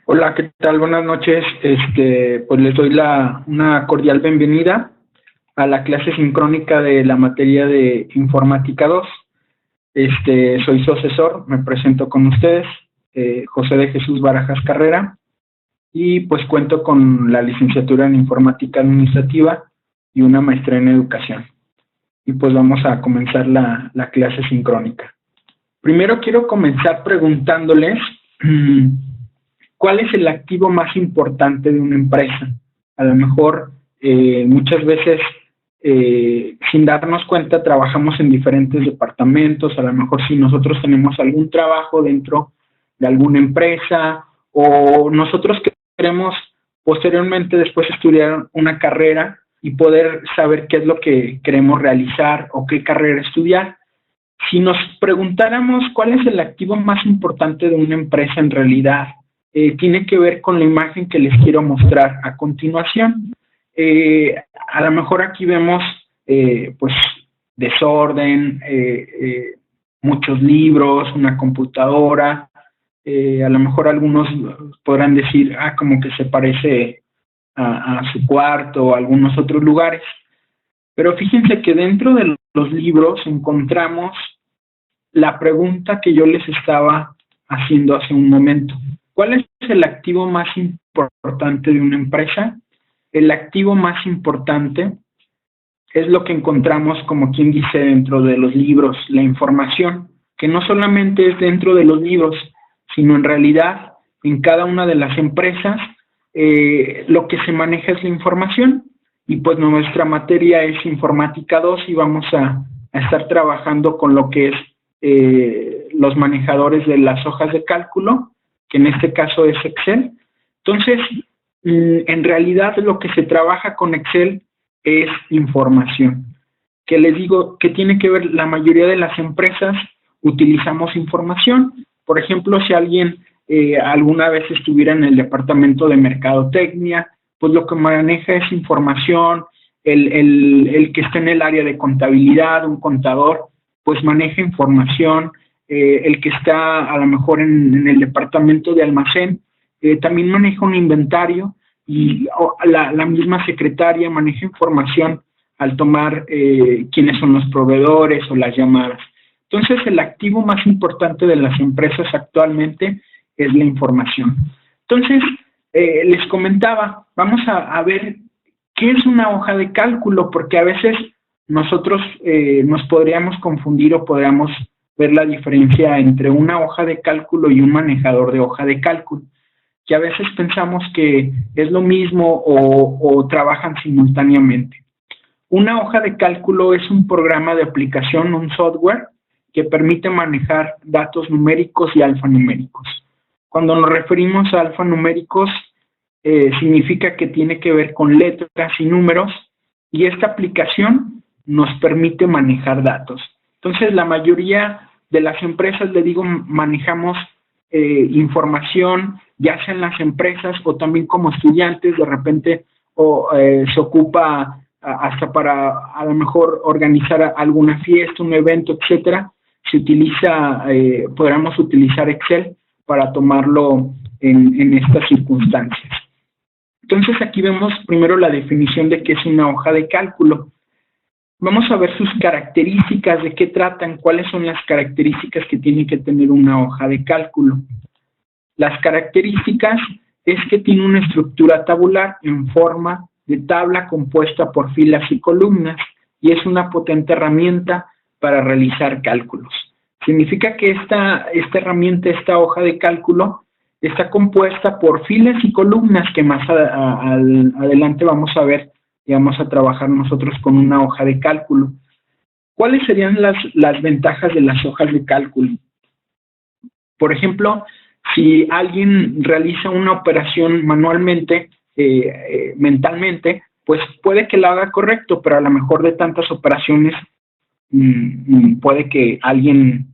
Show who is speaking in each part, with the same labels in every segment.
Speaker 1: Hola, ¿qué tal? Buenas noches. Pues les doy una cordial bienvenida a la clase sincrónica de la materia de Informática 2. Soy su asesor, me presento con ustedes, José de Jesús Barajas Carrera, y pues cuento con la licenciatura en Informática Administrativa y una maestría en Educación. Y pues vamos a comenzar la clase sincrónica. Primero quiero comenzar preguntándoles ¿cuál es el activo más importante de una empresa? A lo mejor muchas veces sin darnos cuenta trabajamos en diferentes departamentos, a lo mejor si nosotros tenemos algún trabajo dentro de alguna empresa o nosotros queremos posteriormente después estudiar una carrera y poder saber qué es lo que queremos realizar o qué carrera estudiar. Si nos preguntáramos cuál es el activo más importante de una empresa en realidad, tiene que ver con la imagen que les quiero mostrar a continuación. A lo mejor aquí vemos pues desorden, muchos libros, una computadora, a lo mejor algunos podrán decir, como que se parece a su cuarto o a algunos otros lugares. Pero fíjense que dentro de los libros encontramos la pregunta que yo les estaba haciendo hace un momento. ¿Cuál es el activo más importante de una empresa? El activo más importante es lo que encontramos, como quien dice, dentro de los libros, la información, que no solamente es dentro de los libros, sino en realidad en cada una de las empresas lo que se maneja es la información. Y pues nuestra materia es Informática 2 y vamos a estar trabajando con lo que es los manejadores de las hojas de cálculo, que en este caso es Excel. Entonces, en realidad lo que se trabaja con Excel es información. Que les digo que tiene que ver, la mayoría de las empresas utilizamos información. Por ejemplo, si alguien alguna vez estuviera en el departamento de mercadotecnia, pues lo que maneja es información. El que está en el área de contabilidad, un contador, pues maneja información. El que está a lo mejor en el departamento de almacén también maneja un inventario y la misma secretaria maneja información al tomar quiénes son los proveedores o las llamadas. Entonces, el activo más importante de las empresas actualmente es la información. Entonces, les comentaba, vamos a ver qué es una hoja de cálculo, porque a veces nosotros nos podríamos confundir o podríamos ver la diferencia entre una hoja de cálculo y un manejador de hoja de cálculo, que a veces pensamos que es lo mismo o trabajan simultáneamente. Una hoja de cálculo es un programa de aplicación, un software, que permite manejar datos numéricos y alfanuméricos. Cuando nos referimos a alfanuméricos, significa que tiene que ver con letras y números, y esta aplicación nos permite manejar datos. Entonces, la mayoría de las empresas, le digo, manejamos información, ya sea en las empresas o también como estudiantes, de repente se ocupa hasta para a lo mejor organizar alguna fiesta, un evento, etcétera. Se utiliza, podríamos utilizar Excel para tomarlo en estas circunstancias. Entonces aquí vemos primero la definición de qué es una hoja de cálculo. Vamos a ver sus características, de qué tratan, cuáles son las características que tiene que tener una hoja de cálculo. Las características es que tiene una estructura tabular en forma de tabla compuesta por filas y columnas y es una potente herramienta para realizar cálculos. Significa que esta herramienta, esta hoja de cálculo, está compuesta por filas y columnas que más adelante vamos a ver y vamos a trabajar nosotros con una hoja de cálculo. ¿Cuáles serían las ventajas de las hojas de cálculo? Por ejemplo, si alguien realiza una operación manualmente, mentalmente, pues puede que la haga correcto, pero a lo mejor de tantas operaciones puede que alguien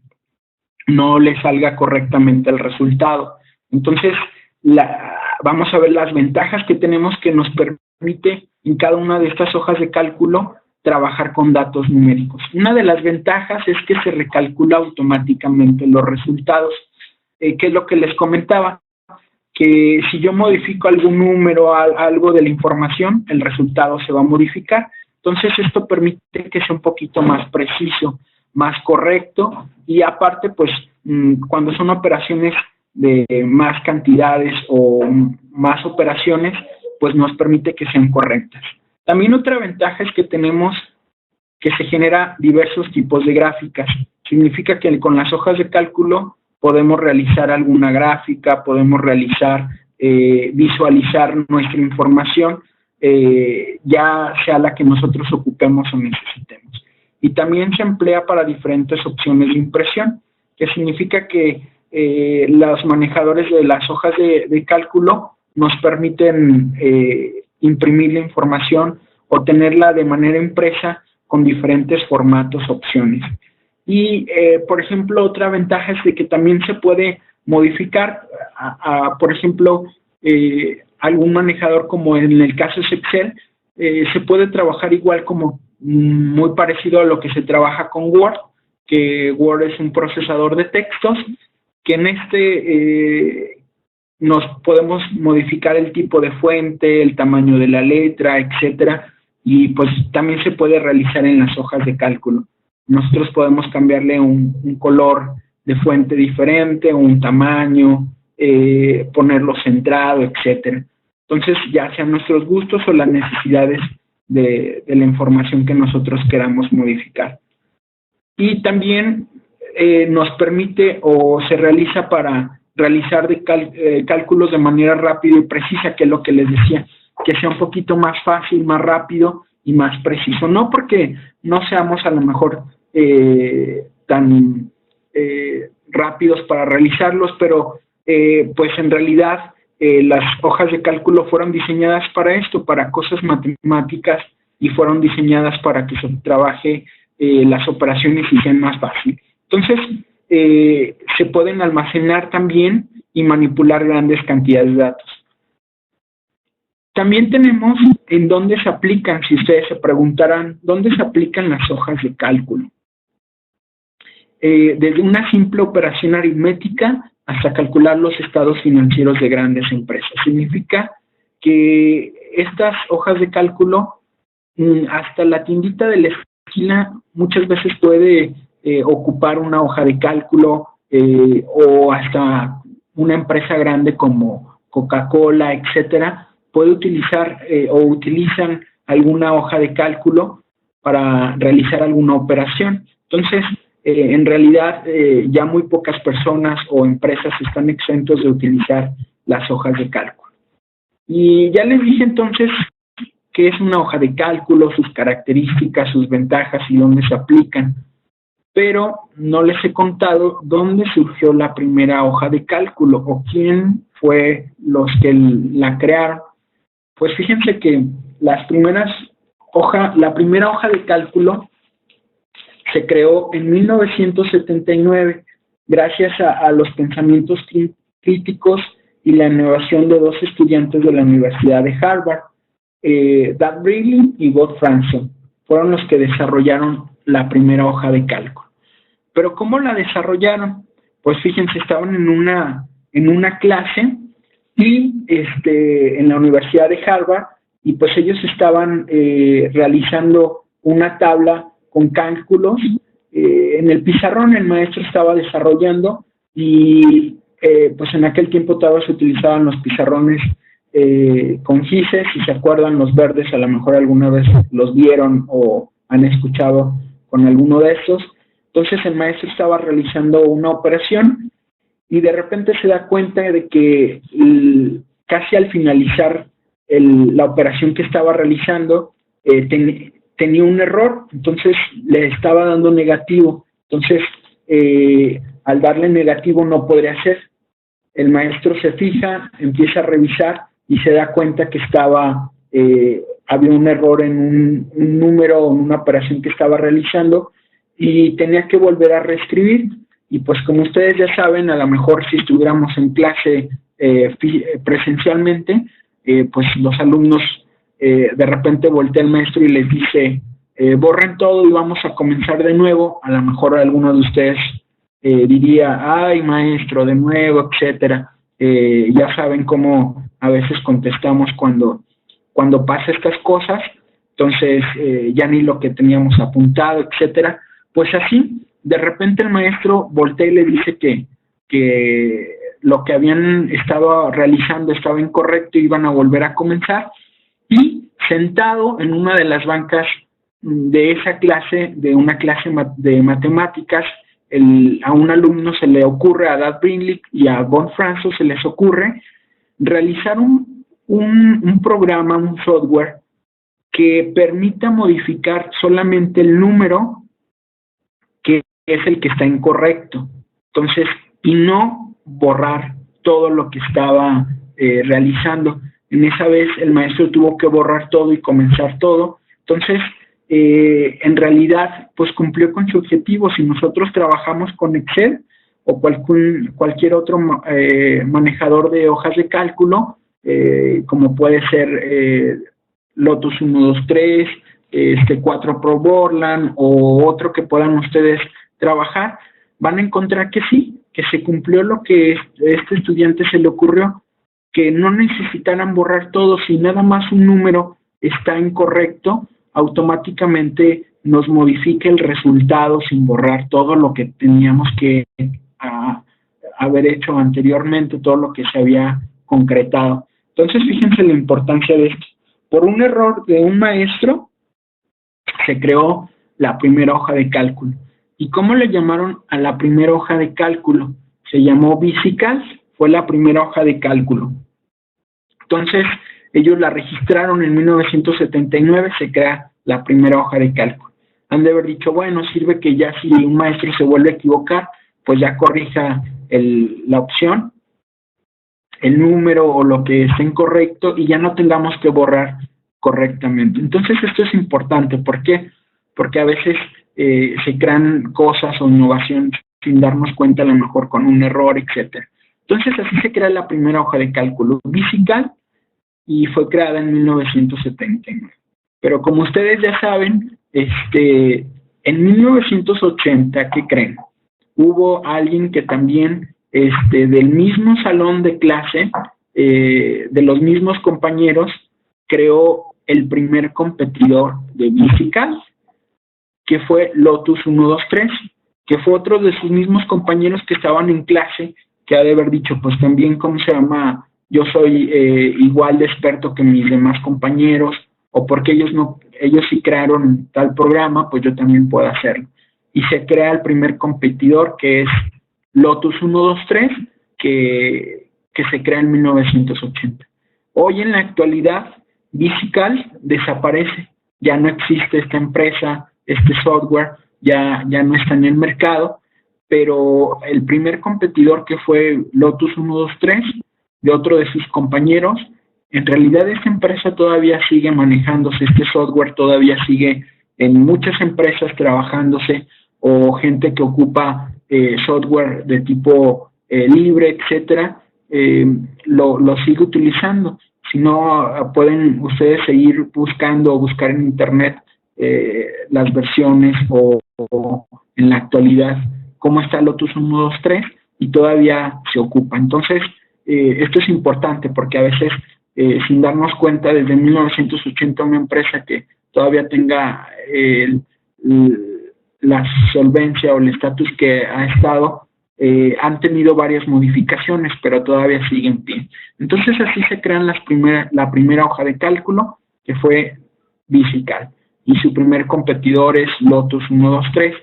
Speaker 1: no le salga correctamente el resultado. Entonces, vamos a ver las ventajas que tenemos que nos permite en cada una de estas hojas de cálculo trabajar con datos numéricos. Una de las ventajas es que se recalcula automáticamente los resultados, que es lo que les comentaba, que si yo modifico algún número, algo de la información, el resultado se va a modificar. Entonces esto permite que sea un poquito más preciso, más correcto, y aparte pues cuando son operaciones de más cantidades o más operaciones, pues nos permite que sean correctas. También otra ventaja es que tenemos que se genera diversos tipos de gráficas. Significa que con las hojas de cálculo podemos realizar alguna gráfica, podemos realizar, visualizar nuestra información, ya sea la que nosotros ocupemos o necesitemos. Y también se emplea para diferentes opciones de impresión, que significa que los manejadores de las hojas de cálculo nos permiten imprimir la información o tenerla de manera impresa con diferentes formatos, opciones. Y, por ejemplo, otra ventaja es de que también se puede modificar, por ejemplo, algún manejador como en el caso es Excel, se puede trabajar igual como muy parecido a lo que se trabaja con Word, que Word es un procesador de textos, que en este nos podemos modificar el tipo de fuente, el tamaño de la letra, etcétera, y pues también se puede realizar en las hojas de cálculo. Nosotros podemos cambiarle un color de fuente diferente, un tamaño, ponerlo centrado, etcétera. Entonces, ya sean nuestros gustos o las necesidades de la información que nosotros queramos modificar. Y también nos permite o se realiza para realizar cálculos de manera rápida y precisa, que es lo que les decía, que sea un poquito más fácil, más rápido y más preciso. No porque no seamos a lo mejor tan rápidos para realizarlos, pero pues en realidad las hojas de cálculo fueron diseñadas para esto, para cosas matemáticas, y fueron diseñadas para que se trabaje las operaciones y sean más fácil. Entonces, se pueden almacenar también y manipular grandes cantidades de datos. También tenemos en dónde se aplican, si ustedes se preguntarán, ¿dónde se aplican las hojas de cálculo? Desde una simple operación aritmética hasta calcular los estados financieros de grandes empresas. Significa que estas hojas de cálculo, hasta la tiendita de la esquina muchas veces puede ocupar una hoja de cálculo, o hasta una empresa grande como Coca-Cola, etcétera, puede utilizar o utilizan alguna hoja de cálculo para realizar alguna operación. Entonces, en realidad, ya muy pocas personas o empresas están exentos de utilizar las hojas de cálculo. Y ya les dije entonces qué es una hoja de cálculo, sus características, sus ventajas y dónde se aplican. Pero no les he contado dónde surgió la primera hoja de cálculo o quién fue los que la crearon. Pues fíjense que la primera hoja de cálculo se creó en 1979 gracias a los pensamientos críticos y la innovación de dos estudiantes de la Universidad de Harvard, Doug Brinkley y Bob Franson. Fueron los que desarrollaron la primera hoja de cálculo. ¿Pero cómo la desarrollaron? Pues fíjense, estaban en una clase y en la Universidad de Harvard, y pues ellos estaban realizando una tabla con cálculos en el pizarrón. El maestro estaba desarrollando y pues en aquel tiempo todavía se utilizaban los pizarrones con gises, si se acuerdan, los verdes, a lo mejor alguna vez los vieron o han escuchado con alguno de estos. Entonces el maestro estaba realizando una operación y de repente se da cuenta de que casi al finalizar la operación que estaba realizando tenía un error, entonces le estaba dando negativo. Entonces, al darle negativo no podría hacer. El maestro se fija, empieza a revisar y se da cuenta que había un error en un número o en una operación que estaba realizando y tenía que volver a reescribir. Y pues como ustedes ya saben, a lo mejor si estuviéramos en clase presencialmente, pues los alumnos de repente voltea el maestro y les dice, borren todo y vamos a comenzar de nuevo. A lo mejor alguno de ustedes diría, ay maestro, de nuevo, etcétera. Ya saben cómo a veces contestamos cuando pasa estas cosas, entonces ya ni lo que teníamos apuntado, etcétera. Pues así, de repente el maestro voltea y le dice que lo que habían estado realizando estaba incorrecto y iban a volver a comenzar, y sentado en una de las bancas de esa clase, de una clase de matemáticas, a un alumno se le ocurre, a Dad Brinley y a Von Franzo se les ocurre realizar un programa, un software que permita modificar solamente el número que es el que está incorrecto. Entonces, y no borrar todo lo que estaba realizando. En esa vez el maestro tuvo que borrar todo y comenzar todo. Entonces, en realidad, pues cumplió con su objetivo. Si nosotros trabajamos con Excel o cualquier otro manejador de hojas de cálculo, como puede ser Lotus 123, 4 Pro Borland o otro que puedan ustedes trabajar, van a encontrar que sí, que se cumplió lo que este estudiante se le ocurrió, que no necesitaran borrar todo. Si nada más un número está incorrecto, automáticamente nos modifica el resultado sin borrar todo lo que teníamos que haber hecho anteriormente, todo lo que se había concretado. Entonces, fíjense la importancia de esto. Por un error de un maestro, se creó la primera hoja de cálculo. ¿Y cómo le llamaron a la primera hoja de cálculo? Se llamó VisiCalc, fue la primera hoja de cálculo. Entonces, ellos la registraron en 1979, se crea la primera hoja de cálculo. Han de haber dicho, bueno, sirve que ya si un maestro se vuelve a equivocar, pues ya corrija la opción, el número o lo que esté incorrecto y ya no tengamos que borrar correctamente. Entonces, esto es importante. ¿Por qué? Porque a veces se crean cosas o innovaciones sin darnos cuenta, a lo mejor con un error, etcétera. Entonces, así se crea la primera hoja de cálculo, VisiCalc, y fue creada en 1979. Pero como ustedes ya saben, en 1980, ¿qué creen? Hubo alguien que también, del mismo salón de clase, de los mismos compañeros, creó el primer competidor de VisiCalc, que fue Lotus 123, que fue otro de sus mismos compañeros que estaban en clase, que ha de haber dicho, pues también, ¿cómo se llama? Yo soy igual de experto que mis demás compañeros, o porque ellos sí crearon tal programa, pues yo también puedo hacerlo. Y se crea el primer competidor, que es Lotus 123, que se crea en 1980. Hoy en la actualidad, VisiCalc desaparece, ya no existe esta empresa, este software ya no está en el mercado, pero el primer competidor, que fue Lotus 123, de otro de sus compañeros, en realidad esta empresa todavía sigue manejándose, este software todavía sigue en muchas empresas trabajándose, o gente que ocupa software de tipo libre, etcétera, lo sigue utilizando. Si no, pueden ustedes seguir buscando o buscar en internet las versiones o en la actualidad cómo está Lotus 123 y todavía se ocupa. Entonces, esto es importante porque a veces, sin darnos cuenta, desde 1980 una empresa que todavía tenga la solvencia o el estatus que ha estado, han tenido varias modificaciones, pero todavía sigue en pie. Entonces, así se crean la primera hoja de cálculo, que fue VisiCalc, y su primer competidor es Lotus 123,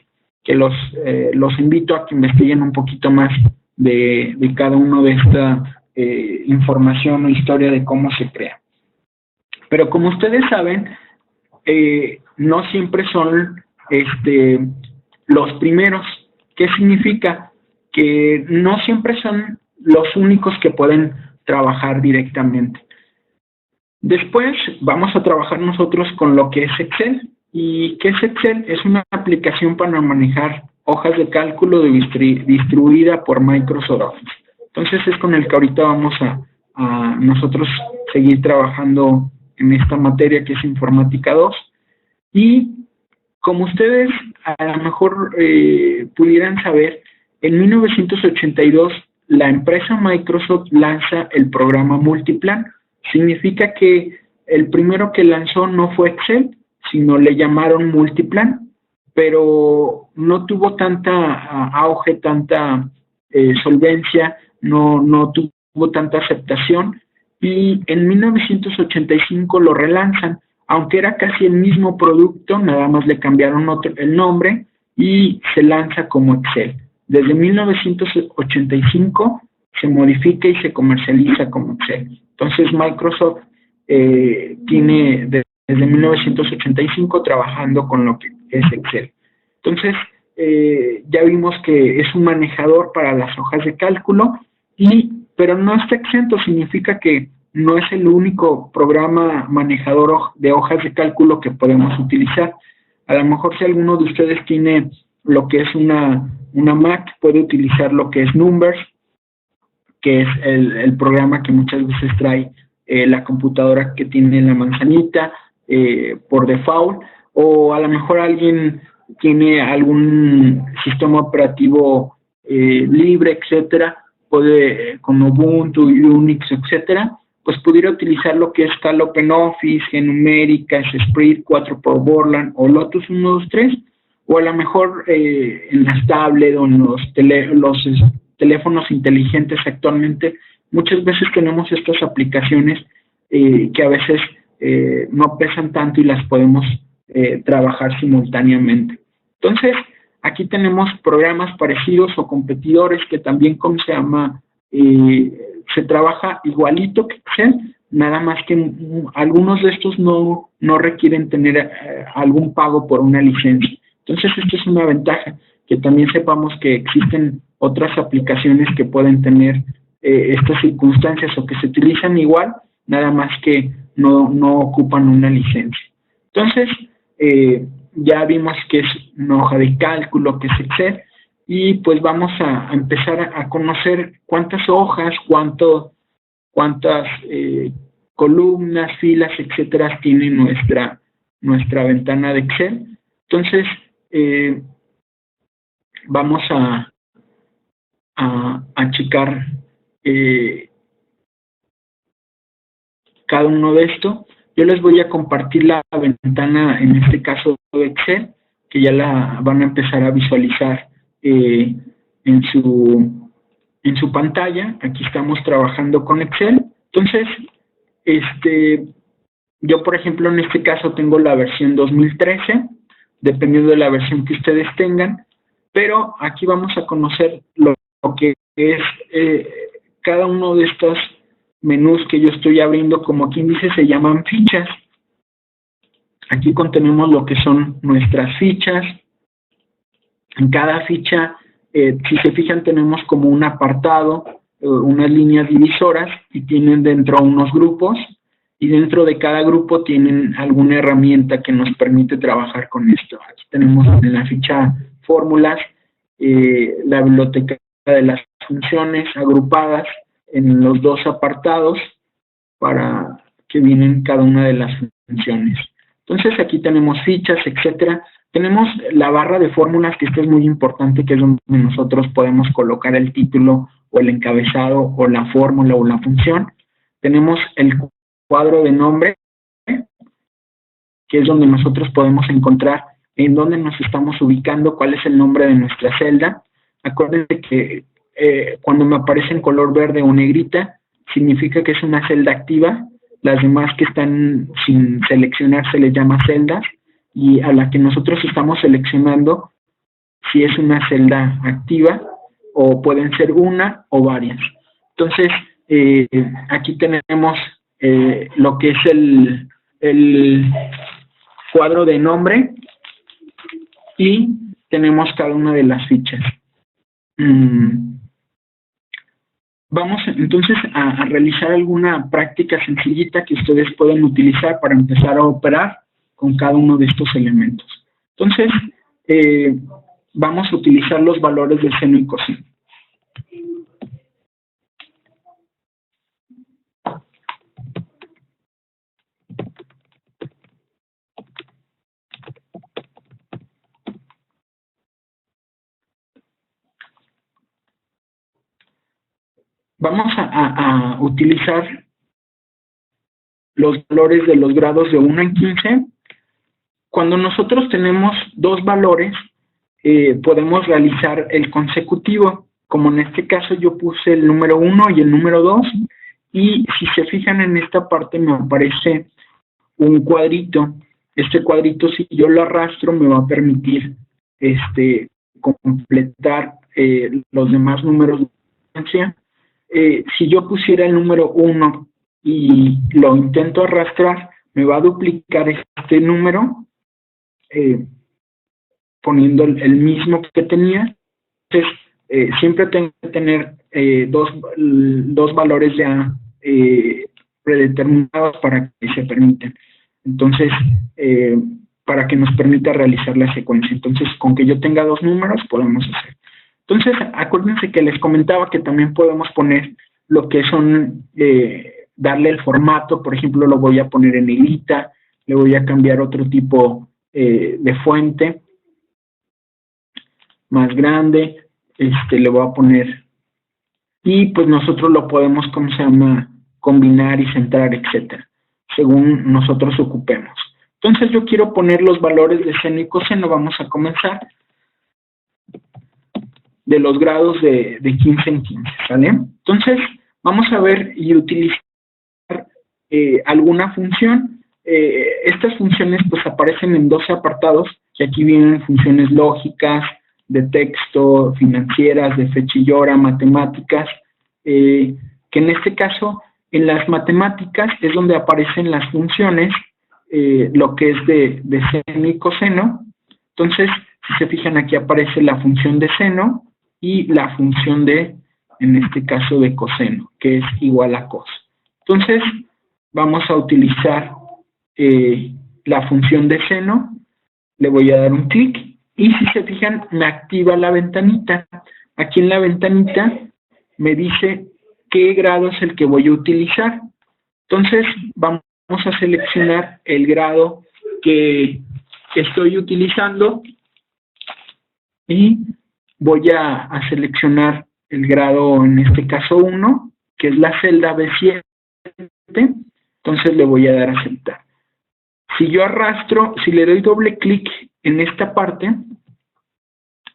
Speaker 1: que los invito a que investiguen un poquito más de cada uno de esta información o historia de cómo se crea. Pero como ustedes saben, no siempre son los primeros. ¿Qué significa? Que no siempre son los únicos que pueden trabajar directamente. Después vamos a trabajar nosotros con lo que es Excel. ¿Y qué es Excel? Es una aplicación para manejar hojas de cálculo distribuida por Microsoft Office. Entonces es con el que ahorita vamos a nosotros seguir trabajando en esta materia, que es Informática 2. Y como ustedes a lo mejor pudieran saber, en 1982 la empresa Microsoft lanza el programa Multiplan. Significa que el primero que lanzó no fue Excel, sino le llamaron Multiplan, pero no tuvo tanta auge, tanta solvencia, no tuvo tanta aceptación, y en 1985 lo relanzan, aunque era casi el mismo producto, nada más le cambiaron el nombre y se lanza como Excel. Desde 1985 se modifica y se comercializa como Excel. Entonces Microsoft tiene desde 1985 trabajando con lo que es Excel. Entonces, ya vimos que es un manejador para las hojas de cálculo, pero no está exento, significa que no es el único programa manejador de hojas de cálculo que podemos utilizar. A lo mejor si alguno de ustedes tiene lo que es una Mac, puede utilizar lo que es Numbers, que es el programa que muchas veces trae la computadora que tiene la manzanita por default, o a lo mejor alguien tiene algún sistema operativo libre, etcétera, puede con Ubuntu, Unix, etcétera, pues pudiera utilizar lo que es Cal OpenOffice, Genumérica, Esprit, 4 por Borland o Lotus 123, o a lo mejor en las tablets o en los teléfonos inteligentes actualmente, muchas veces tenemos estas aplicaciones que a veces no pesan tanto y las podemos trabajar simultáneamente. Entonces, aquí tenemos programas parecidos o competidores que también, ¿cómo se llama? Se trabaja igualito que Excel, nada más que algunos de estos no requieren tener algún pago por una licencia. Entonces, esto es una ventaja, que también sepamos que existen otras aplicaciones que pueden tener estas circunstancias o que se utilizan igual, nada más que no ocupan una licencia. Entonces, ya vimos que es una hoja de cálculo, que es Excel, y pues vamos a empezar a conocer cuántas hojas, cuántas columnas, filas, etcétera, tiene nuestra ventana de Excel. Entonces, vamos a checar cada uno de estos. Yo les voy a compartir la ventana, en este caso de Excel, que ya la van a empezar a visualizar en su pantalla. Aquí estamos trabajando con Excel. Entonces, yo, por ejemplo, en este caso tengo la versión 2013, dependiendo de la versión que ustedes tengan, pero aquí vamos a conocer lo que es cada uno de estos menús que yo estoy abriendo, como quien dice, se llaman fichas. Aquí contenemos lo que son nuestras fichas. En cada ficha, si se fijan, tenemos como un apartado, unas líneas divisoras, y tienen dentro unos grupos, y dentro de cada grupo tienen alguna herramienta que nos permite trabajar con esto. Aquí tenemos en la ficha fórmulas, la biblioteca de las funciones agrupadas en los dos apartados para que vienen cada una de las funciones. Entonces aquí tenemos fichas, etcétera. Tenemos la barra de fórmulas, que esto es muy importante, que es donde nosotros podemos colocar el título o el encabezado o la fórmula o la función. Tenemos el cuadro de nombre, que es donde nosotros podemos encontrar en dónde nos estamos ubicando, cuál es el nombre de nuestra celda. Acuérdense que cuando me aparece en color verde o negrita, significa que es una celda activa. Las demás que están sin seleccionar se les llama celdas, y a la que nosotros estamos seleccionando si es una celda activa, o pueden ser una o varias. Entonces, aquí tenemos lo que es el cuadro de nombre, y tenemos cada una de las fichas. Vamos entonces a realizar alguna práctica sencillita que ustedes pueden utilizar para empezar a operar con cada uno de estos elementos. Entonces, vamos a utilizar los valores de seno y coseno. vamos a utilizar los valores de los grados de 1 en 15. Cuando nosotros tenemos dos valores, podemos realizar el consecutivo, como en este caso yo puse el número 1 y el número 2, y si se fijan en esta parte me aparece un cuadrito. Este cuadrito, si yo lo arrastro, me va a permitir completar los demás números de secuencia. Si yo pusiera el número 1 y lo intento arrastrar, me va a duplicar este número, poniendo el mismo que tenía. Entonces, siempre tengo que tener dos valores ya predeterminados para que se permitan. Entonces, para que nos permita realizar la secuencia. Entonces, con que yo tenga dos números, podemos hacer. Entonces, acuérdense que les comentaba que también podemos poner lo que son, darle el formato. Por ejemplo, lo voy a poner en negrita, le voy a cambiar otro tipo de fuente más grande, le voy a poner, y pues nosotros lo podemos, ¿cómo se llama?, combinar y centrar, etcétera, según nosotros ocupemos. Entonces yo quiero poner los valores de seno y coseno. Vamos a comenzar de los grados de 15 en 15, ¿sale? Entonces vamos a ver y utilizar alguna función. Estas funciones pues aparecen en 12 apartados, que aquí vienen funciones lógicas, de texto, financieras, de fecha y hora, matemáticas, que en este caso, en las matemáticas es donde aparecen las funciones, lo que es de seno y coseno. Entonces, si se fijan, aquí aparece la función de seno y la función de, en este caso, de coseno, que es igual a cos. Entonces, vamos a utilizar la función de seno, le voy a dar un clic, y si se fijan, me activa la ventanita. Aquí en la ventanita me dice qué grado es el que voy a utilizar. Entonces, vamos a seleccionar el grado que estoy utilizando y voy a seleccionar el grado, en este caso 1, que es la celda B7. Entonces le voy a dar a aceptar. Si yo arrastro, si le doy doble clic en esta parte,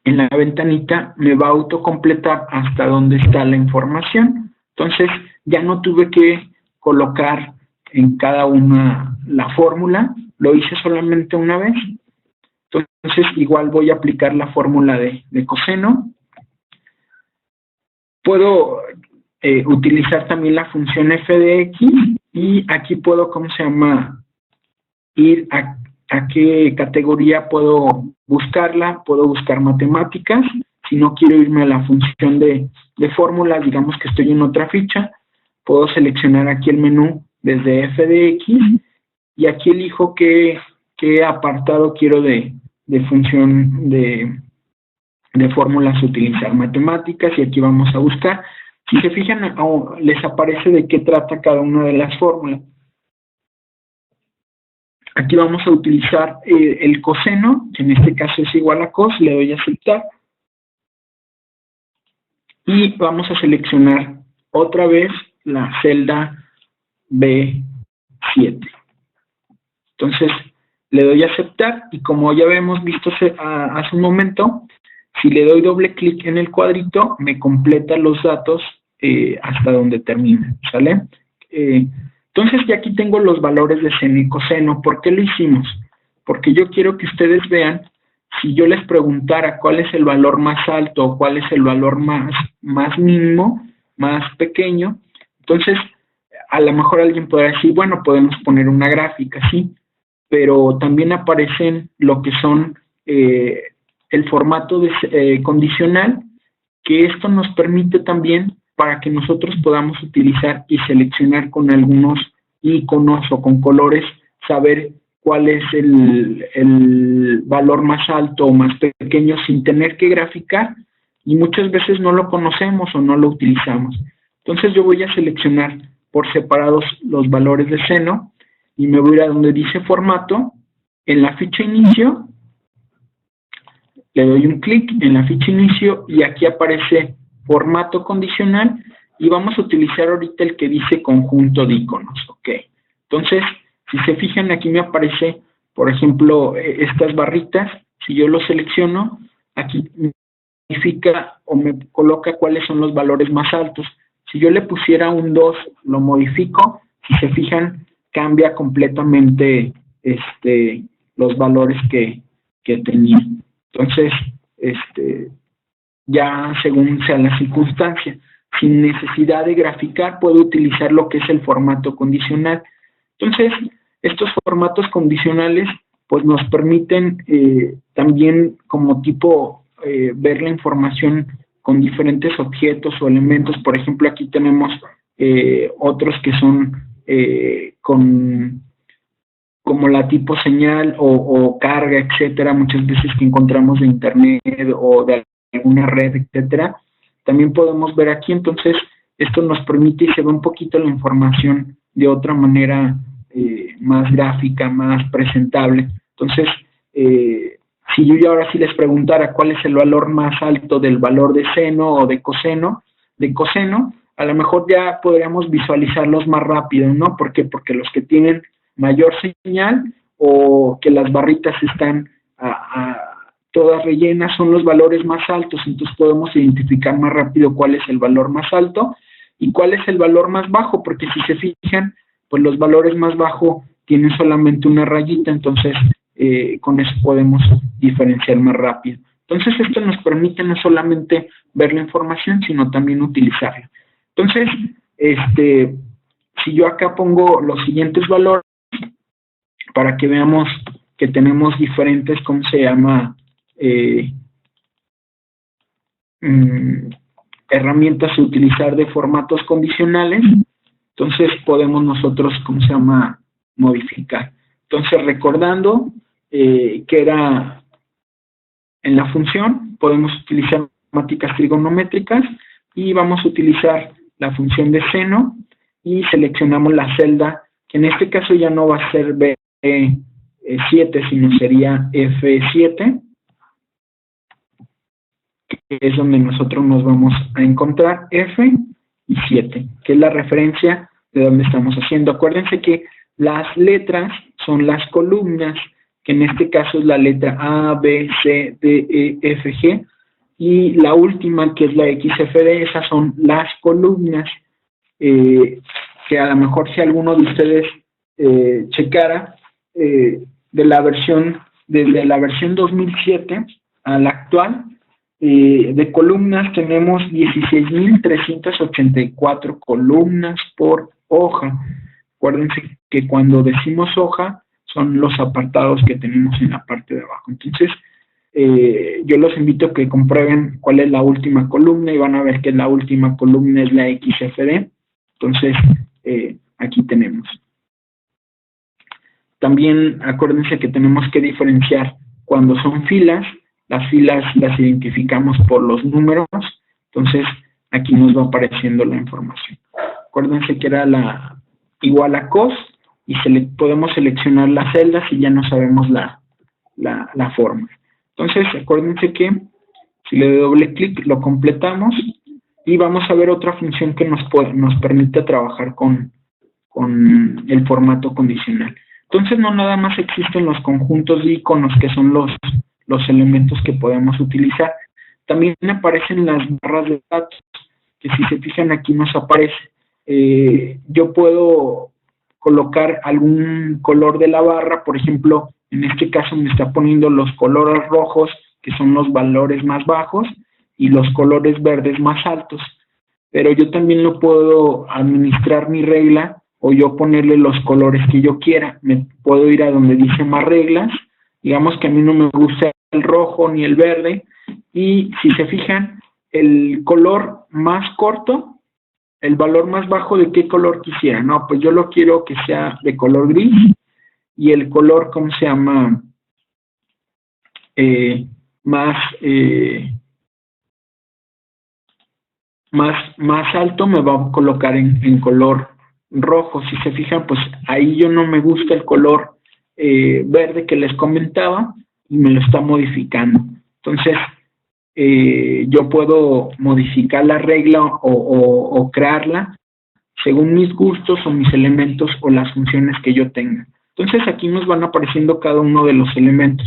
Speaker 1: en la ventanita me va a autocompletar hasta donde está la información. Entonces ya no tuve que colocar en cada una la fórmula, lo hice solamente una vez. Entonces igual voy a aplicar la fórmula de coseno. Puedo utilizar también la función f de x, y aquí puedo, ¿cómo se llama?, ir a qué categoría puedo buscarla. Puedo buscar matemáticas. Si no quiero irme a la función de fórmulas, digamos que estoy en otra ficha, puedo seleccionar aquí el menú desde f de x, y aquí elijo qué apartado quiero de función de fórmulas utilizar. Matemáticas, y aquí vamos a buscar. Si se fijan, les aparece de qué trata cada una de las fórmulas. Aquí vamos a utilizar el coseno, que en este caso es igual a cos, le doy a aceptar. Y vamos a seleccionar otra vez la celda B7. Entonces, le doy a aceptar, y como ya habíamos visto hace un momento, si le doy doble clic en el cuadrito, me completa los datos hasta donde termina, ¿sale? Entonces ya aquí tengo los valores de seno y coseno. ¿Por qué lo hicimos? Porque yo quiero que ustedes vean, si yo les preguntara cuál es el valor más alto o cuál es el valor más mínimo, más pequeño, entonces a lo mejor alguien podrá decir, bueno, podemos poner una gráfica, sí, pero también aparecen lo que son el formato condicional, que esto nos permite también para que nosotros podamos utilizar y seleccionar con algunos iconos o con colores, saber cuál es el valor más alto o más pequeño sin tener que graficar, y muchas veces no lo conocemos o no lo utilizamos. Entonces yo voy a seleccionar por separados los valores de seno, y me voy a ir a donde dice formato. En la ficha inicio le doy un clic en la ficha inicio, y aquí aparece formato condicional, y vamos a utilizar ahorita el que dice conjunto de iconos, ¿ok? Entonces, si se fijan, aquí me aparece, por ejemplo, estas barritas. Si yo lo selecciono, aquí me modifica o me coloca cuáles son los valores más altos. Si yo le pusiera un 2, lo modifico. Si se fijan, cambia completamente los valores que tenía. Entonces, ya según sea la circunstancia, sin necesidad de graficar, puedo utilizar lo que es el formato condicional. Entonces, estos formatos condicionales pues nos permiten también como tipo ver la información con diferentes objetos o elementos. Por ejemplo, aquí tenemos otros que son como la tipo señal o carga, etcétera, muchas veces que encontramos de internet o de alguna red, etcétera. También podemos ver aquí. Entonces, esto nos permite y se ve un poquito la información de otra manera más gráfica, más presentable. Entonces, si yo ahora sí les preguntara cuál es el valor más alto del valor de seno o de coseno, a lo mejor ya podríamos visualizarlos más rápido, ¿no? ¿Por qué? Porque los que tienen mayor señal o que las barritas están todas rellenas son los valores más altos. Entonces podemos identificar más rápido cuál es el valor más alto y cuál es el valor más bajo, porque si se fijan, pues los valores más bajos tienen solamente una rayita. Entonces con eso podemos diferenciar más rápido. Entonces esto nos permite no solamente ver la información, sino también utilizarla. Entonces, si yo acá pongo los siguientes valores, para que veamos que tenemos diferentes, ¿cómo se llama? Herramientas a utilizar de formatos condicionales. Entonces podemos nosotros, ¿cómo se llama? Modificar. Entonces, recordando que era en la función, podemos utilizar matemáticas trigonométricas y vamos a utilizar la función de seno y seleccionamos la celda, que en este caso ya no va a ser B7, sino sería F7, que es donde nosotros nos vamos a encontrar, F y 7, que es la referencia de donde estamos haciendo. Acuérdense que las letras son las columnas, que en este caso es la letra A, B, C, D, E, F, G, y la última, que es la XFD, esas son las columnas, que a lo mejor si alguno de ustedes checara, desde la versión 2007 a la actual, de columnas tenemos 16.384 columnas por hoja. Acuérdense que cuando decimos hoja, son los apartados que tenemos en la parte de abajo. Entonces, yo los invito a que comprueben cuál es la última columna y van a ver que la última columna es la XFD. Entonces, aquí tenemos. También acuérdense que tenemos que diferenciar cuando son filas. Las filas las identificamos por los números. Entonces, aquí nos va apareciendo la información. Acuérdense que era igual a cos, y podemos seleccionar las celdas y ya no sabemos la forma. Entonces, acuérdense que si le doy doble clic, lo completamos y vamos a ver otra función que nos permite trabajar con el formato condicional. Entonces, no nada más existen los conjuntos de iconos, que son los elementos que podemos utilizar. También aparecen las barras de datos, que si se fijan aquí nos aparece. Yo puedo colocar algún color de la barra. Por ejemplo, en este caso me está poniendo los colores rojos, que son los valores más bajos, y los colores verdes más altos. Pero yo también lo puedo administrar mi regla, o yo ponerle los colores que yo quiera. Me puedo ir a donde dice más reglas. Digamos que a mí no me gusta el rojo ni el verde, y si se fijan, el color más corto, el valor más bajo, ¿de qué color quisiera? No, pues yo lo quiero que sea de color gris, y el color, ¿cómo se llama? Más alto me va a colocar en color rojo. Si se fijan, pues ahí yo no me gusta el color verde que les comentaba, y me lo está modificando. Entonces, yo puedo modificar la regla o crearla según mis gustos o mis elementos o las funciones que yo tenga. Entonces aquí nos van apareciendo cada uno de los elementos.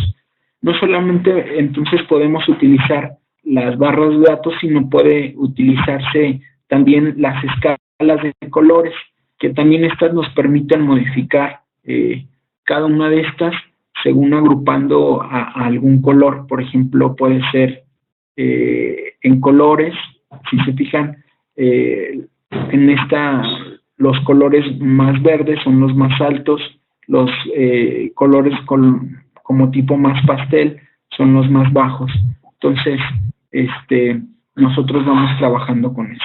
Speaker 1: No solamente entonces podemos utilizar las barras de datos, sino puede utilizarse también las escalas de colores, que también estas nos permiten modificar cada una de estas según agrupando a algún color. Por ejemplo, puede ser en colores, si se fijan, en esta los colores más verdes son los más altos, los colores como tipo más pastel son los más bajos. Entonces, nosotros vamos trabajando con esto.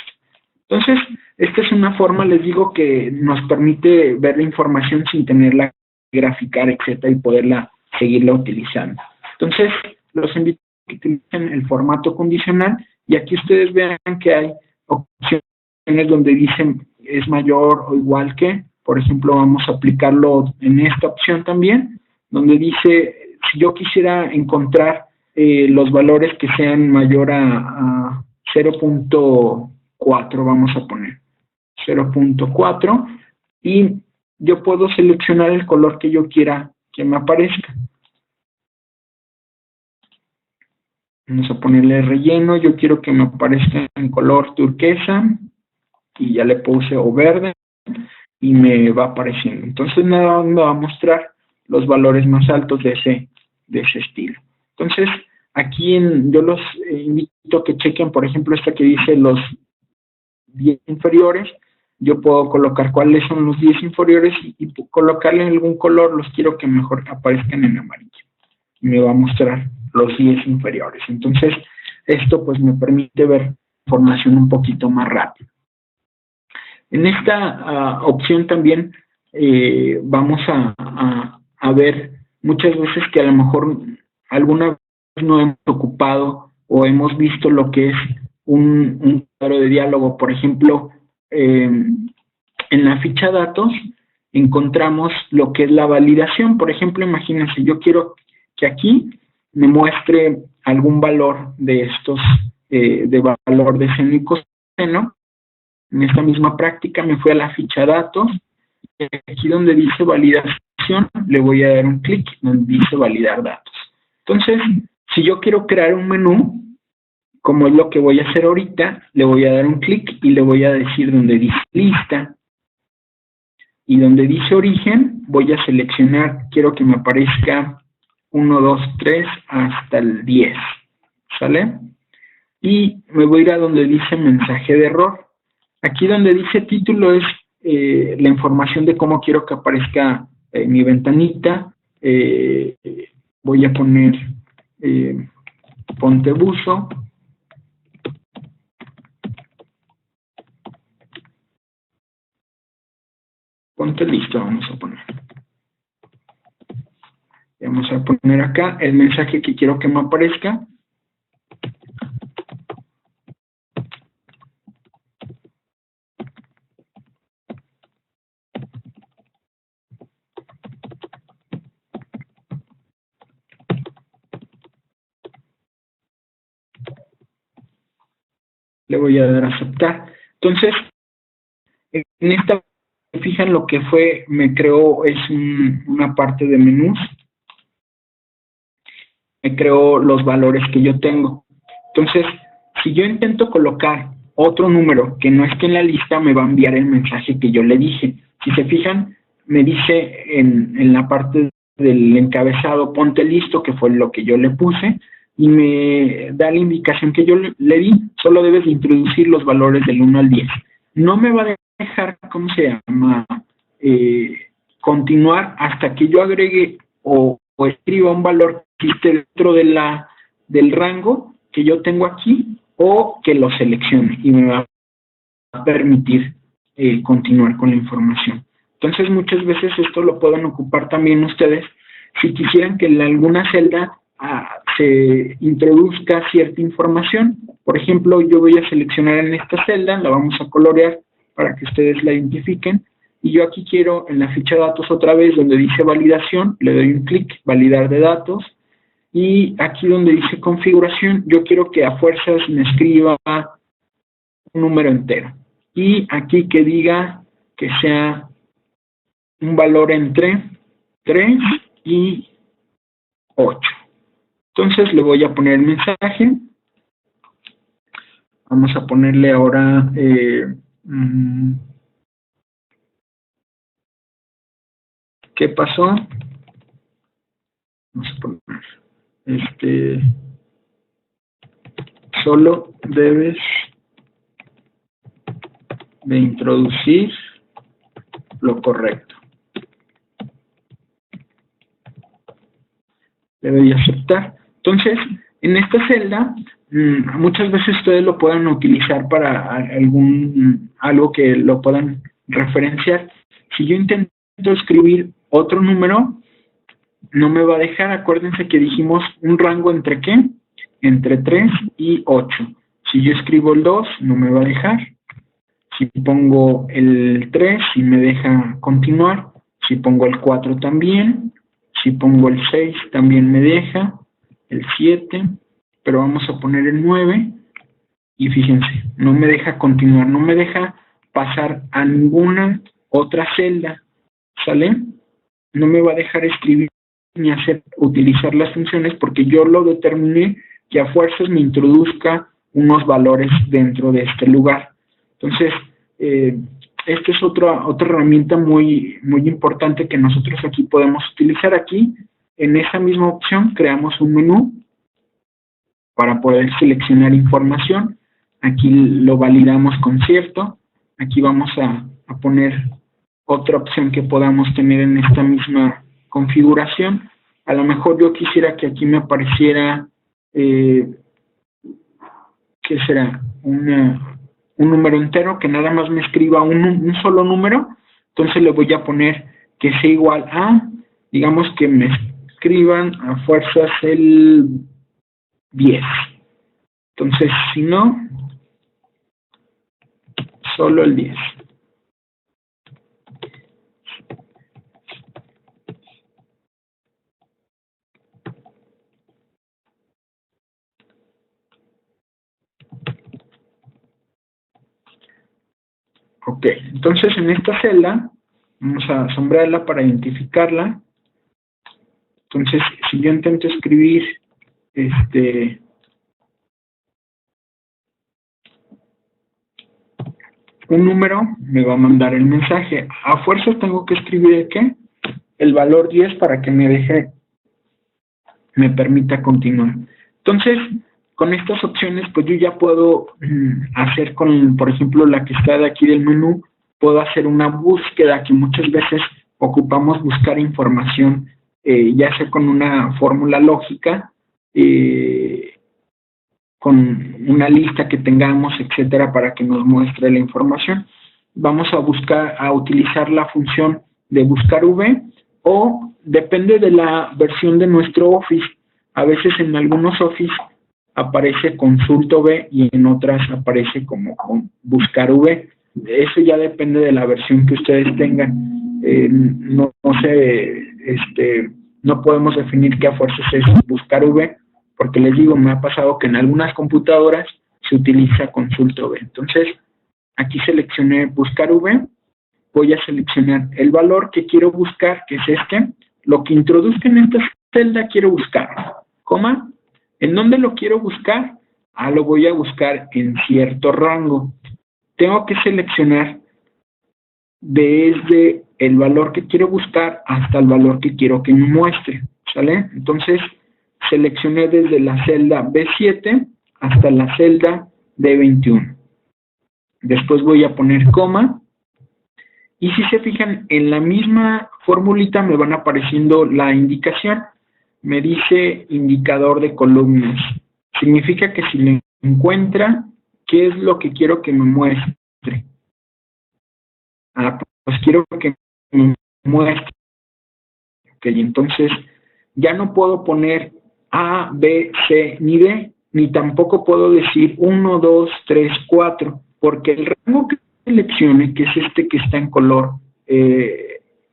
Speaker 1: Entonces, esta es una forma, les digo, que nos permite ver la información sin tenerla que graficar, etcétera, y poderla seguirla utilizando. Entonces, los invito a que utilicen el formato condicional, y aquí ustedes vean que hay opciones donde dicen es mayor o igual que. Por ejemplo, vamos a aplicarlo en esta opción también, donde dice, si yo quisiera encontrar los valores que sean mayor a 0.4, vamos a poner 0.4, y yo puedo seleccionar el color que yo quiera que me aparezca. Vamos a ponerle relleno, yo quiero que me aparezca en color turquesa, y ya le puse o verde, y me va apareciendo. Entonces me va a mostrar los valores más altos de ese estilo. Entonces, aquí yo los invito a que chequen, por ejemplo, esta que dice los 10 inferiores. Yo puedo colocar cuáles son los 10 inferiores y colocarle en algún color. Los quiero que mejor aparezcan en amarillo. Me va a mostrar los 10 inferiores. Entonces, esto pues me permite ver información un poquito más rápido. En esta opción también vamos a ver muchas veces que a lo mejor alguna vez no hemos ocupado o hemos visto lo que es un cuadro de diálogo. Por ejemplo, en la ficha datos encontramos lo que es la validación. Por ejemplo, imagínense, yo quiero que aquí me muestre algún valor de estos, de valor de seno y coseno. En esta misma práctica me fui a la ficha datos, y aquí donde dice validación le voy a dar un clic donde dice validar datos. Entonces, si yo quiero crear un menú, como es lo que voy a hacer ahorita, le voy a dar un clic y le voy a decir donde dice lista, y donde dice origen voy a seleccionar, quiero que me aparezca 1, 2, 3 hasta el 10, ¿sale? Y me voy a ir a donde dice mensaje de error. Aquí donde dice título es la información de cómo quiero que aparezca mi ventanita. Voy a poner ponte buzo. Ponte listo, vamos a poner. Vamos a poner acá el mensaje que quiero que me aparezca. Le voy a dar a aceptar. Entonces, en esta, fijan lo que fue, me creó, es una parte de menús. Me creó los valores que yo tengo. Entonces, si yo intento colocar otro número que no esté en la lista, me va a enviar el mensaje que yo le dije. Si se fijan, me dice en la parte del encabezado, ponte listo, que fue lo que yo le puse, y me da la indicación que yo le di, solo debes de introducir los valores del 1 al 10. No me va a dejar, ¿cómo se llama? Continuar hasta que yo agregue o escriba un valor que existe dentro del rango que yo tengo aquí, o que lo seleccione y me va a permitir continuar con la información. Entonces, muchas veces esto lo pueden ocupar también ustedes si quisieran que en alguna celda se introduzca cierta información. Por ejemplo, yo voy a seleccionar en esta celda, la vamos a colorear para que ustedes la identifiquen, y yo aquí quiero en la ficha de datos otra vez donde dice validación, le doy un clic, validar de datos, y aquí donde dice configuración, yo quiero que a fuerzas me escriba un número entero. Y aquí que diga que sea un valor entre 3 y 8. Entonces le voy a poner el mensaje. Vamos a ponerle ahora ¿qué pasó? Vamos a poner solo debes de introducir lo correcto. Debe de aceptar. Entonces, en esta celda, muchas veces ustedes lo pueden utilizar para algo que lo puedan referenciar. Si yo intento escribir otro número, no me va a dejar. Acuérdense que dijimos un rango entre ¿qué? Entre 3 y 8. Si yo escribo el 2, no me va a dejar. Si pongo el 3, sí me deja continuar. Si pongo el 4 también. Si pongo el 6, también me deja. El 7, pero vamos a poner el 9. Y fíjense, no me deja continuar, no me deja pasar a ninguna otra celda. ¿Sale? No me va a dejar escribir ni utilizar las funciones porque yo lo determiné que a fuerzas me introduzca unos valores dentro de este lugar. Entonces, esta es otra herramienta muy importante que nosotros aquí podemos utilizar. Aquí, en esa misma opción, creamos un menú para poder seleccionar información. Aquí lo validamos con cierto. Aquí vamos a poner otra opción que podamos tener en esta misma configuración. A lo mejor yo quisiera que aquí me apareciera, ¿qué será? Un número entero, que nada más me escriba un solo número. Entonces le voy a poner que sea igual a, digamos que me escriban a fuerzas el 10. Entonces, si no, solo el 10. Ok, entonces en esta celda vamos a sombrearla para identificarla. Entonces, si yo intento escribir un número, me va a mandar el mensaje. A fuerza tengo que escribir ¿qué? El valor 10 para que me permita continuar. Entonces, con estas opciones, pues yo ya puedo hacer por ejemplo, la que está de aquí del menú, puedo hacer una búsqueda que muchas veces ocupamos buscar información, ya sea con una fórmula lógica, con una lista que tengamos, etcétera, para que nos muestre la información. Vamos a utilizar la función de buscar V, o depende de la versión de nuestro Office. A veces en algunos Office aparece consulta V y en otras aparece como buscar V. Eso ya depende de la versión que ustedes tengan. No podemos definir qué a fuerzas es buscar V, porque les digo, me ha pasado que en algunas computadoras se utiliza consulta V. Entonces, aquí seleccioné buscar V, voy a seleccionar el valor que quiero buscar, que es lo que introduzca en esta celda quiero buscar, coma, ¿en dónde lo quiero buscar? Lo voy a buscar en cierto rango. Tengo que seleccionar desde el valor que quiero buscar hasta el valor que quiero que me muestre, ¿sale? Entonces, seleccioné desde la celda B7 hasta la celda B21. Después voy a poner coma. Y si se fijan, en la misma formulita me van apareciendo la indicación. Me dice indicador de columnas. Significa que si le encuentra, ¿qué es lo que quiero que me muestre? Pues quiero que me muestre. Ok, entonces ya no puedo poner A, B, C, ni D, ni tampoco puedo decir 1, 2, 3, 4, porque el rango que seleccione, que es que está en color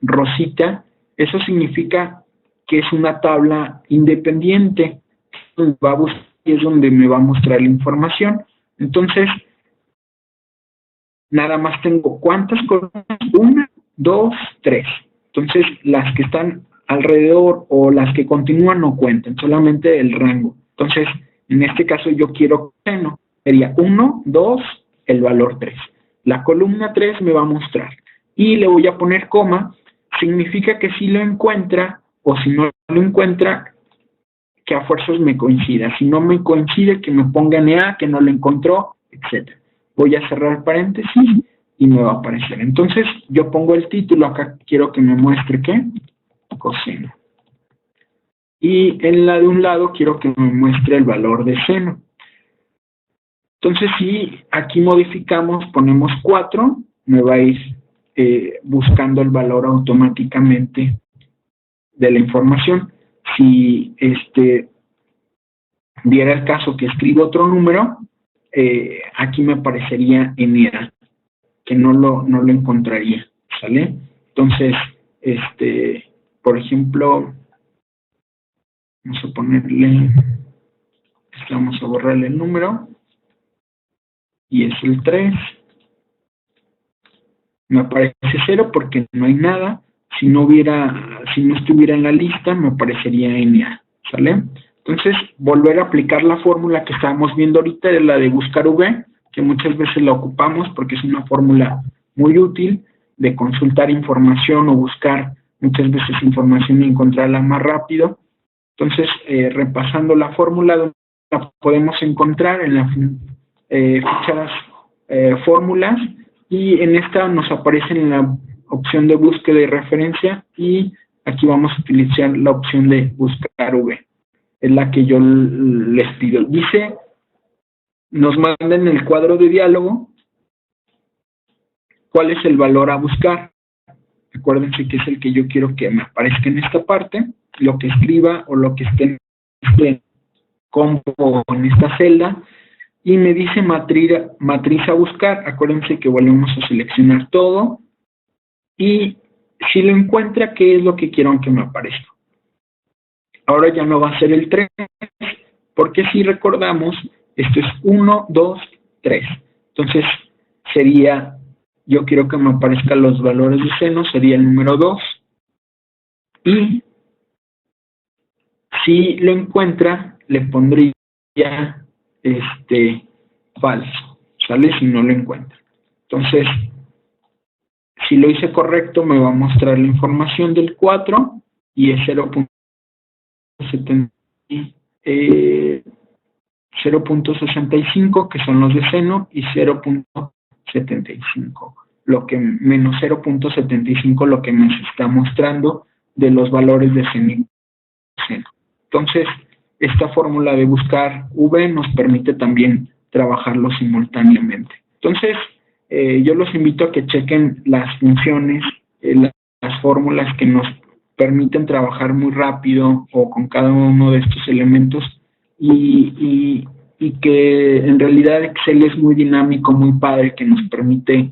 Speaker 1: rosita, eso significa que es una tabla independiente. Va a buscar, es donde me va a mostrar la información. Entonces, nada más tengo ¿cuántas columnas? 1, 2, 3. Entonces, las que están alrededor o las que continúan no cuentan, solamente el rango. Entonces, en este caso yo quiero seno. Sería 1, 2, el valor 3. La columna 3 me va a mostrar. Y le voy a poner coma. Significa que si lo encuentra o si no lo encuentra, que a fuerzas me coincida. Si no me coincide, que me ponga NA, que no lo encontró, etc. Voy a cerrar paréntesis y me va a aparecer. Entonces, yo pongo el título, acá quiero que me muestre, ¿qué? Coseno. Y en la de un lado quiero que me muestre el valor de seno. Entonces, si aquí modificamos, ponemos 4, me va a ir buscando el valor automáticamente de la información. Si diera el caso que escribo otro número, aquí me aparecería NA, que no lo encontraría, ¿sale? Entonces, por ejemplo, vamos a ponerle, vamos a borrarle el número, y es el 3. Me aparece 0 porque no hay nada. Si no estuviera en la lista, me aparecería NA, ¿sale? Entonces, volver a aplicar la fórmula que estábamos viendo ahorita, de la de buscar V, que muchas veces la ocupamos porque es una fórmula muy útil de consultar información o buscar muchas veces información y encontrarla más rápido. Entonces, repasando la fórmula, la podemos encontrar en las fichas fórmulas, y en esta nos aparece en la opción de búsqueda y referencia, y aquí vamos a utilizar la opción de buscar V. Es la que yo les pido. Dice, nos mandan el cuadro de diálogo cuál es el valor a buscar. Acuérdense que es el que yo quiero que me aparezca en esta parte, lo que escriba o lo que esté en este combo en esta celda, y me dice matriz a buscar. Acuérdense que volvemos a seleccionar todo, y si lo encuentra, ¿qué es lo que quiero que me aparezca? Ahora ya no va a ser el 3, porque si recordamos, esto es 1, 2, 3. Entonces, sería, yo quiero que me aparezcan los valores de seno, sería el número 2. Y si lo encuentra, le pondría falso, ¿sale? Si no lo encuentra. Entonces, si lo hice correcto, me va a mostrar la información del 4, y es 0.65, que son los de seno, y 0.75, menos 0.75, lo que me está mostrando de los valores de seno. Entonces, esta fórmula de buscar V nos permite también trabajarlo simultáneamente. Entonces, yo los invito a que chequen las funciones, las fórmulas que nos permiten trabajar muy rápido o con cada uno de estos elementos, y que en realidad Excel es muy dinámico, muy padre, que nos permite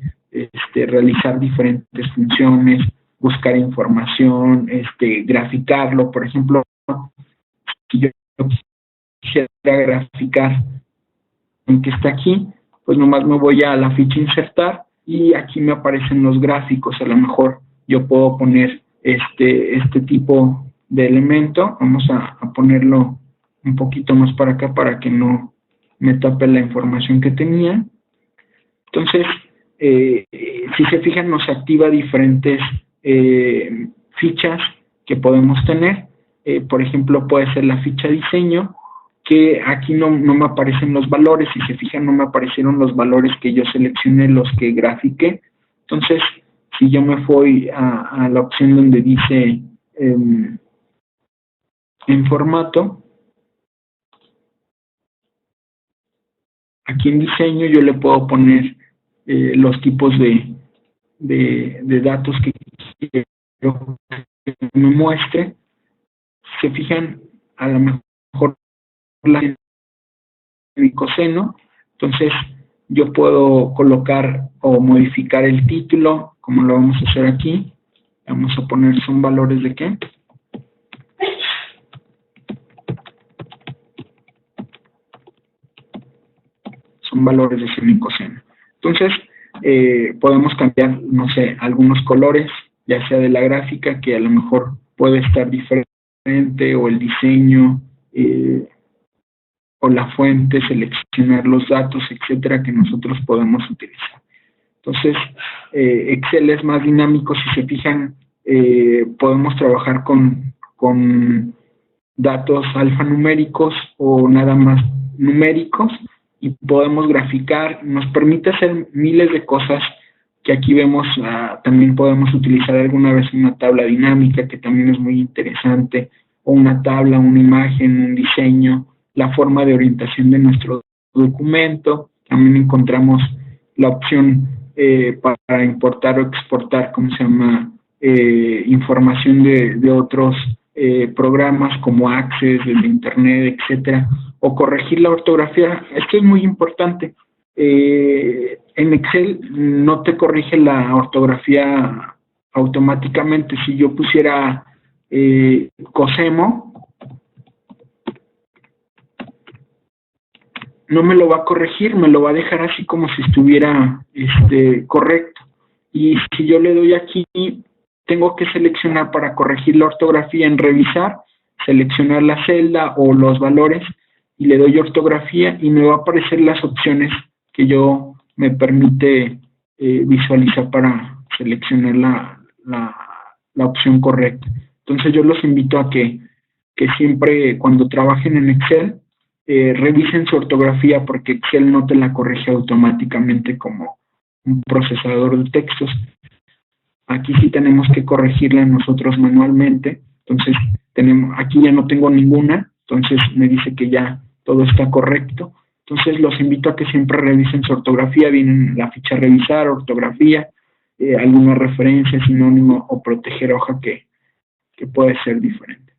Speaker 1: realizar diferentes funciones, buscar información, graficarlo. Por ejemplo, si yo quisiera graficar en que está aquí, pues nomás me voy a la ficha insertar, y aquí me aparecen los gráficos. A lo mejor yo puedo poner este tipo de elemento. Vamos a ponerlo un poquito más para acá para que no me tape la información que tenía. Entonces, si se fijan, nos activa diferentes fichas que podemos tener. Por ejemplo, puede ser la ficha diseño, que aquí no me aparecen los valores. Si se fijan, no me aparecieron los valores que yo seleccioné, los que grafiqué. Entonces, si yo me voy a la opción donde dice en formato, aquí en diseño yo le puedo poner los tipos de datos que quiero que me muestre. Si se fijan, a lo mejor la coseno, entonces yo puedo colocar o modificar el título, como lo vamos a hacer aquí. Vamos a poner, ¿son valores de qué? son valores de seno y coseno. Entonces, podemos cambiar, no sé, algunos colores, ya sea de la gráfica, que a lo mejor puede estar diferente, o el diseño, o la fuente, seleccionar los datos, etcétera, que nosotros podemos utilizar. Entonces, Excel es más dinámico. Si se fijan, podemos trabajar con datos alfanuméricos o nada más numéricos, y podemos graficar. Nos permite hacer miles de cosas que aquí vemos. También podemos utilizar alguna vez una tabla dinámica, que también es muy interesante, o una tabla, una imagen, un diseño, la forma de orientación de nuestro documento. También encontramos la opción para importar o exportar, información de otros programas como Access, desde Internet, etcétera, o corregir la ortografía. Esto es muy importante. En Excel no te corrige la ortografía automáticamente. Si yo pusiera Cosemo, no me lo va a corregir, me lo va a dejar así como si estuviera correcto. Y si yo le doy aquí, tengo que seleccionar para corregir la ortografía en revisar, seleccionar la celda o los valores, y le doy ortografía, y me va a aparecer las opciones que yo me permite visualizar para seleccionar la opción correcta. Entonces yo los invito a que siempre, cuando trabajen en Excel, revisen su ortografía, porque Excel no te la corrige automáticamente como un procesador de textos. Aquí sí tenemos que corregirla nosotros manualmente. Entonces, aquí ya no tengo ninguna, entonces me dice que ya todo está correcto. Entonces, los invito a que siempre revisen su ortografía. Viene la ficha revisar, ortografía, alguna referencia, sinónimo o proteger hoja que puede ser diferente.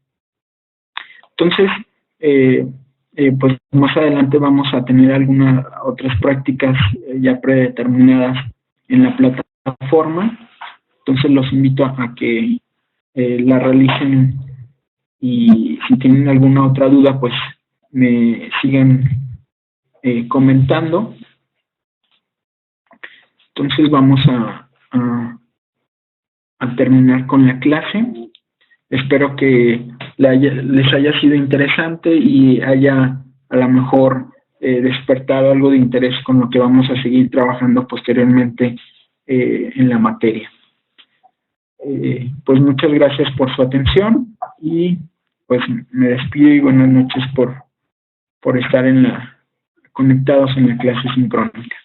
Speaker 1: Entonces, pues más adelante vamos a tener algunas otras prácticas ya predeterminadas en la plataforma. Entonces los invito a que la realicen, y si tienen alguna otra duda, pues me sigan comentando. Entonces vamos a terminar con la clase. Espero que les haya sido interesante y haya a lo mejor despertado algo de interés con lo que vamos a seguir trabajando posteriormente en la materia. Pues muchas gracias por su atención, y pues me despido, y buenas noches por estar conectados en la clase sincrónica.